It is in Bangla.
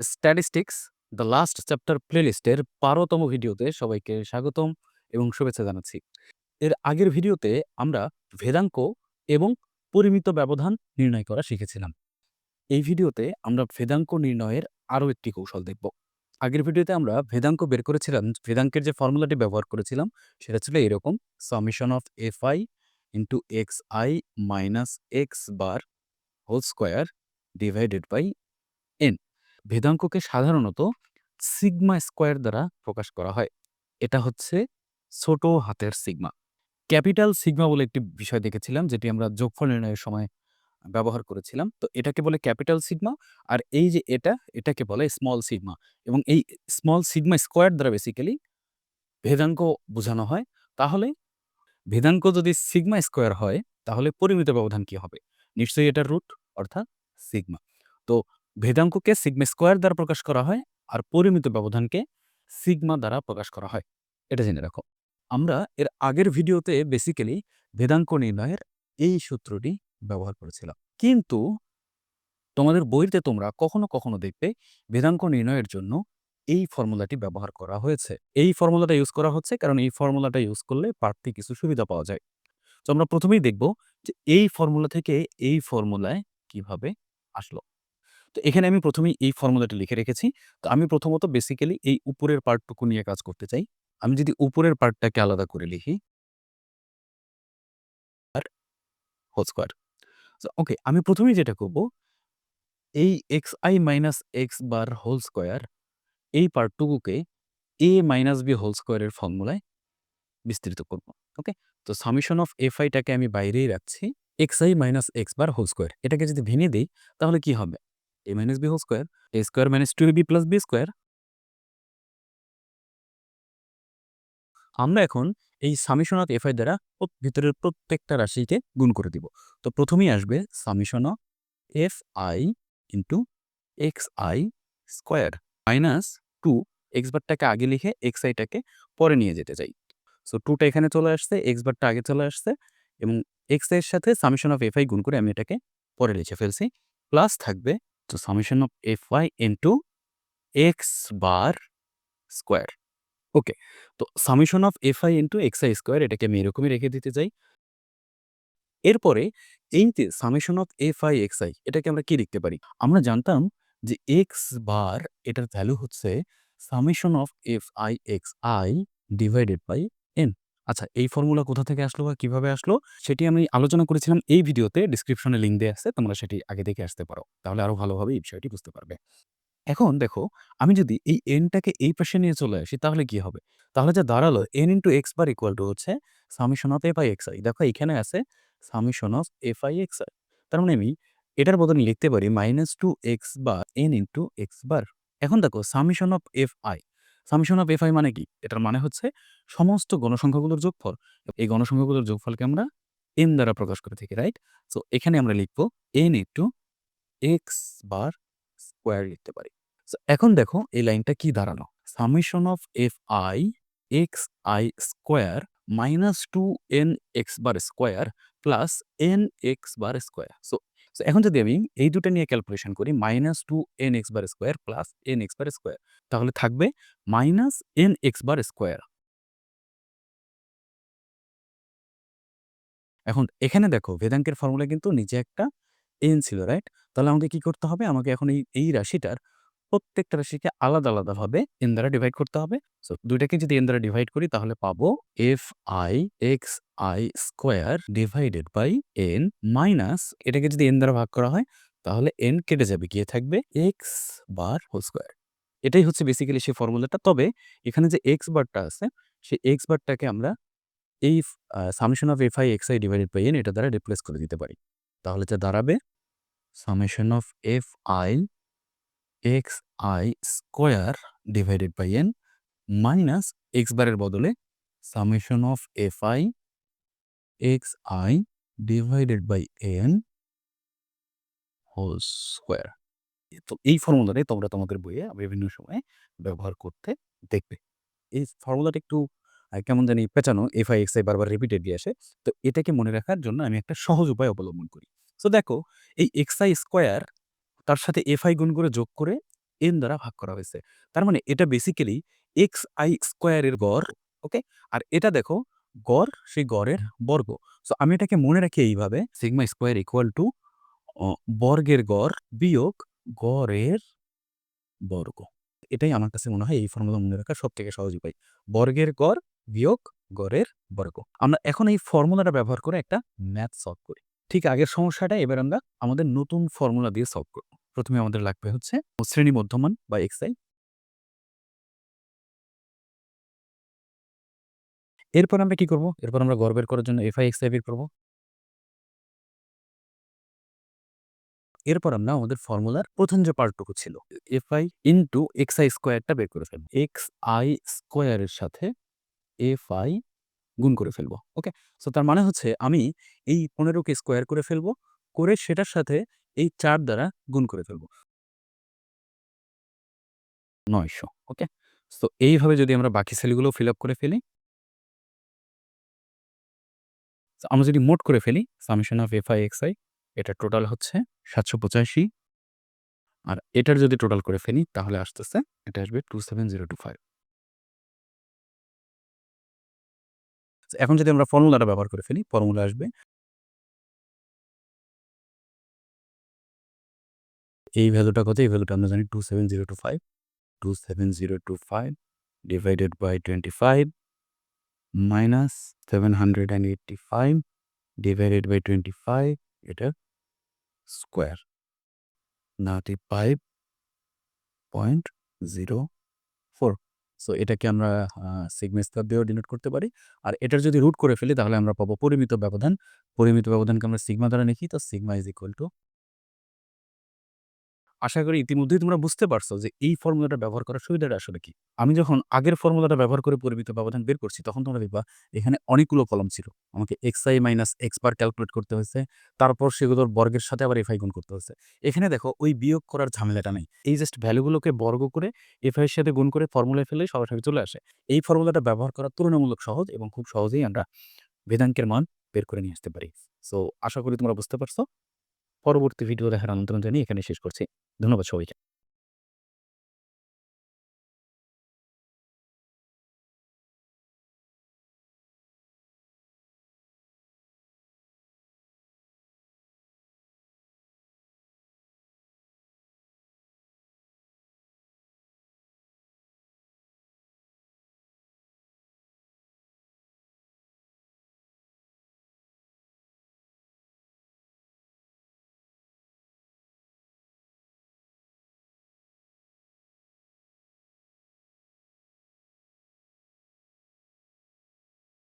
স্ট্যাটিস্টিক্স দ্য লাস্ট চ্যাপ্টার প্লেলিস্টের ১২তম ভিডিওতে সবাইকে স্বাগতম এবং শুভেচ্ছা জানাচ্ছি। এর আগের ভিডিওতে আমরা ভেদাঙ্ক এবং পরিমিত ব্যবধান নির্ণয় করা শিখেছিলাম। এই ভিডিওতে আমরা ভেদাঙ্ক নির্ণয়ের আরও একটি কৌশল দেখব। আগের ভিডিওতে আমরা ভেদাঙ্ক বের করেছিলাম, ভেদাঙ্কের যে ফর্মুলাটি ব্যবহার করেছিলাম সেটা ছিল এরকম: summation of fi into xi minus x bar whole square divided by n। ভেদাঙ্ককে সাধারণত সিগমা স্কোয়ার দ্বারা প্রকাশ করা হয়। এটা হচ্ছে ছোট হাতের সিগমা। ক্যাপিটাল সিগমা বলে একটি বিষয় দেখেছিলাম, যেটি আমরা যোগফল নির্ণয়ের সময় ব্যবহার করেছিলাম। তো এটাকে বলে ক্যাপিটাল সিগমা, আর এই যে এটাকে বলে স্মল সিগমা। এবং এই স্মল সিগমা স্কোয়ার দ্বারা বেসিক্যালি ভেদাঙ্ক বোঝানো হয়। তাহলে ভেদাঙ্ক যদি সিগমা স্কোয়ার হয়, তাহলে পরিমিত ব্যবধান কি হবে? নিশ্চয়ই এটার রুট, অর্থাৎ সিগমা। তো ভেদাঙ্ককে সিগমা স্কোয়ার দ্বারা প্রকাশ করা হয়, আর পরিমিত ব্যবধানকে সিগমা দ্বারা প্রকাশ করা হয়। এটা জেনে রাখো। আমরা এর আগের ভিডিওতে বেসিক্যালি ভেদাঙ্ক নির্ণয়ের এই সূত্রটি ব্যবহার করেছিলাম। কিন্তু তোমাদের বইতে তোমরা কখনো, কখনো দেখবে ভেদাঙ্ক নির্ণয়ের জন্য এই ফর্মুলাটি ব্যবহার করা হয়েছে। এই ফর্মুলাটা ইউজ করা হচ্ছে কারণ এই ফর্মুলাটা ইউজ করলে বাড়তি কিছু সুবিধা পাওয়া যায়। তো আমরা প্রথমেই দেখব যে এই ফর্মুলা থেকে এই ফর্মুলায় কিভাবে আসলো। তো এখানে আমি প্রথমেই এই ফর্মুলাটি লিখে রেখেছি। তো আমি প্রথমত বেসিক্যালি এই উপরের পার্টটুকু নিয়ে কাজ করতে চাই। আমি যদি উপরের পার্টটাকে আলাদা করে লিখি, আর হোল স্কয়ার। সো ওকে, আমি প্রথমেই যেটা করব, এই xi minus x bar whole square এই পার্টটুকুকে a মাইনাস b হোল স্কয়ারের ফর্মুলায় বিস্তৃত করব। ওকে? তো সামেশন অফ fi টাকে আমি বাইরেই রাখছি। xi minus x bar whole square এটাকে যদি ভেঙে দেই, তাহলে কি হবে? a minus b whole square, a square minus 2ab plus b square. আমরা এখন এই সামেশন অফ fi দ্বারা ভিতরের প্রত্যেকটা রাশিকে গুণ করে দিব। তো প্রথমেই আসবে summation of fi into xi square minus 2, x বারটাকে আগে লিখে xi টাকে পরে নিয়ে যেতে চাই। সো 2 টা এখানে চলে আসছে, x বারটা আগে চলে আসছে, এবং x এর সাথে সামেশন অফ fi গুণ করে আমি এটাকে পরে লিখে ফেলছি। প্লাস থাকবে তো summation of fi into x bar square. Okay, তো summation of fi into xi square এটাকে আমি এরকমই রেখে দিতে চাই। এরপরে এই যে সামেশন অফ fi xi এটাকে আমরা কি লিখতে পারি? আমরা জানতাম যে x বার এটার ভ্যালু হচ্ছে summation of fi xi divided by n। আচ্ছা, এই ফর্মুলা কোথা থেকে আসলো বা কিভাবে আসলো সেটি আমি আলোচনা করেছিলাম এই ভিডিওতে। ডেসক্রিপশনে লিংক দেয়া আছে, তোমরা সেটি আগে দেখে আসতে পারো। তাহলে আরো ভালোভাবে এই বিষয়টি বুঝতে পারবে। এখন দেখো, আমি যদি এই n-টাকে এই পাশে নিয়ে চলে আসি, তাহলে কি হবে? তাহলে যা দাঁড়ালো n into x bar equal to হচ্ছে সামেশন অফ fi xi। দেখো এখানে আছে সামেশন অফ fi xi। তার মানে আমি এটার বদলে লিখতে পারি মাইনাস 2x বার n ইনটু x বার। এখন দেখো summation of fi, summation of fi মানে কি? এটার মানে হচ্ছে সমস্ত গণসংখ্যাগুলোর যোগফল। এই গণসংখ্যাগুলোর যোগফলকে আমরা n দ্বারা প্রকাশ করে থাকি, রাইট? সো এখানে আমরা লিখব n into x bar square লিখতে পারি। সো এখন দেখো এই লাইনটা কি দাঁড়ালো? Summation of fi xi square minus 2n x bar square plus n x bar square. So এখন যদি আমি এই দুটো নিয়ে ক্যালকুলেশন করি, minus 2n x bar square plus n x bar square, তাহলে থাকবে minus n x bar square. এখন এখানে দেখো ভেদাঙ্কের ফর্মুলা কিন্তু নিচে একটা n ছিল, রাইট? তাহলে আমাকে কি করতে হবে? আমাকে এখন এই রাশিটার প্রত্যেকটা রাশিকে আলাদা, আলাদাভাবে n দ্বারা ডিভাইড করতে হবে। সো ২ টাকে যদি n দ্বারা ডিভাইড করি, তাহলে পাবো fi xi square divided by n minus এটাকে যদি n দ্বারা ভাগ করা হয়, তাহলে n কেটে যাবে, গিয়ে থাকবে x বার হোল স্কয়ার। এটাই হচ্ছে বেসিক্যালি সেই ফর্মুলাটা। তবে এখানে যে x বারটা আছে, সেই x বারটাকে আমরা এই summation of fi xi divided by n এটা দ্বারা রিপ্লেস করে দিতে পারি। তাহলে যা দাঁড়াবে summation of fi xi square divided by n minus x বারের বদলে summation of fi xi divided by n whole square. তো এই ফর্মুলাটাই তোমরা তোমাদের বইয়ে বিভিন্ন সময়ে ব্যবহার করতে দেখবে। এই ফর্মুলাটা একটু কেমন জানি পেঁচানো, fi xi বারবার রিপিটেডলি আসে। তো এটাকে মনে রাখার জন্য আমি একটা সহজ উপায় অবলম্বন করি। সো দেখো, এই xi স্কয়ার তার সাথে fi গুণ করে যোগ করে এন দ্বারা ভাগ করা হয়েছে। তার মানে এটা বেসিক্যালি xi স্কয়ারের গড়, ওকে? আর এটা দেখো গড়, সেই গড়ের বর্গ। সো আমি এটাকে মনে রাখি এইভাবে, সিগমা স্কয়ার ইকুয়াল টু বর্গের গড় বিয়োগ গড়ের বর্গ। এটাই আমার কাছে মনে হয় এই ফর্মুলা মনে রাখার সবথেকে সহজ উপায়। বর্গের গড় বিয়োগ গড়ের বর্গ। আমরা এখন এই ফর্মুলাটা ব্যবহার করে একটা ম্যাথ সলভ করি। ঠিক আগের সমস্যাটা এবার আমরা আমাদের নতুন ফর্মুলা দিয়ে সলভ করব। প্রথমে আমাদের লাগবে হচ্ছে শ্রেণী মধ্যমান বা xi। এরপর আমরা কি করব? এরপর আমরা গড় বের করার জন্য fi xi বের করব। এরপর আমরা আমাদের ফর্মুলার প্রথম যে পার্টটুকু ছিল fi ইনটু xi স্কয়ারটা বের করে ফেলব। xi স্কয়ারের সাথে fi গুণ করে ফেলবো। ওকে? সো তার মানে হচ্ছে আমি এই ১৫ কে স্কয়ার করে ফেলবো। করে সেটার সাথে এই ৪ দ্বারা গুণ করে ফেলবো। ৯০০। ওকে? সো এইভাবে যদি আমরা বাকি সেলগুলো ফিল আপ করে ফেলি, সো আমরা যদি মোট করে ফেলি সামেশন অফ fi xi, এটা টোটাল হচ্ছে ৭৮৫। আর এটার যদি টোটাল করে ফেলি তাহলে আসতেছে, এটা আসবে 27025। এখন যদি আমরা ফর্মুলাটা ব্যবহার করে ফেলি, ফর্মুলা আসবে এই ভ্যালুটা কত? এই ভ্যালুটা আমরা জানি 27025। 27025 divided by 25 minus 785 divided by 25, এটার স্কোয়ার 95.04। সো এটাকে আমরা সিগমা স্কয়ার দিয়েও ডিনোট করতে পারি। আর এটার যদি রুট করে ফেলি তাহলে আমরা পাবো পরিমিত ব্যবধান। পরিমিত ব্যবধানকে আমরা সিগমা দ্বারা লিখি। তো সিগমা ইজ ইকুয়াল টু, আশা করি ইতিমধ্যেই তোমরা বুঝতে পারছো যে এই ফর্মুলাটা ব্যবহার করার সুবিধাটা আসলে কি। আমি যখন আগের ফর্মুলাটা ব্যবহার করে পরিমিত ব্যবধান বের করছি তখন তোমরা দেখবা এখানে অনেকগুলো কলাম ছিল। আমাকে xi মাইনাস x বার ক্যালকুলেট করতে হয়েছে। তারপর সেগুলোর বর্গের সাথে আবার fi গুণ করতে হয়েছে। এখানে দেখো ওই বিয়োগ করার ঝামেলাটা নাই। এই জাস্ট ভ্যালুগুলোকে বর্গ করে fi এর সাথে গুণ করে ফর্মুলায় ফেললেই সরাসরি চলে আসে। এই ফর্মুলাটা ব্যবহার করা তুলনামূলক সহজ এবং খুব সহজেই আমরা ভেদাঙ্কের মান বের করে নিয়ে আসতে পারি। সো আশা করি তোমরা বুঝতে পারছো। পরবর্তী ভিডিও দেখার আমন্ত্রণ জানিয়ে এখানে শেষ করছি। ধন্যবাদ সবাইকে।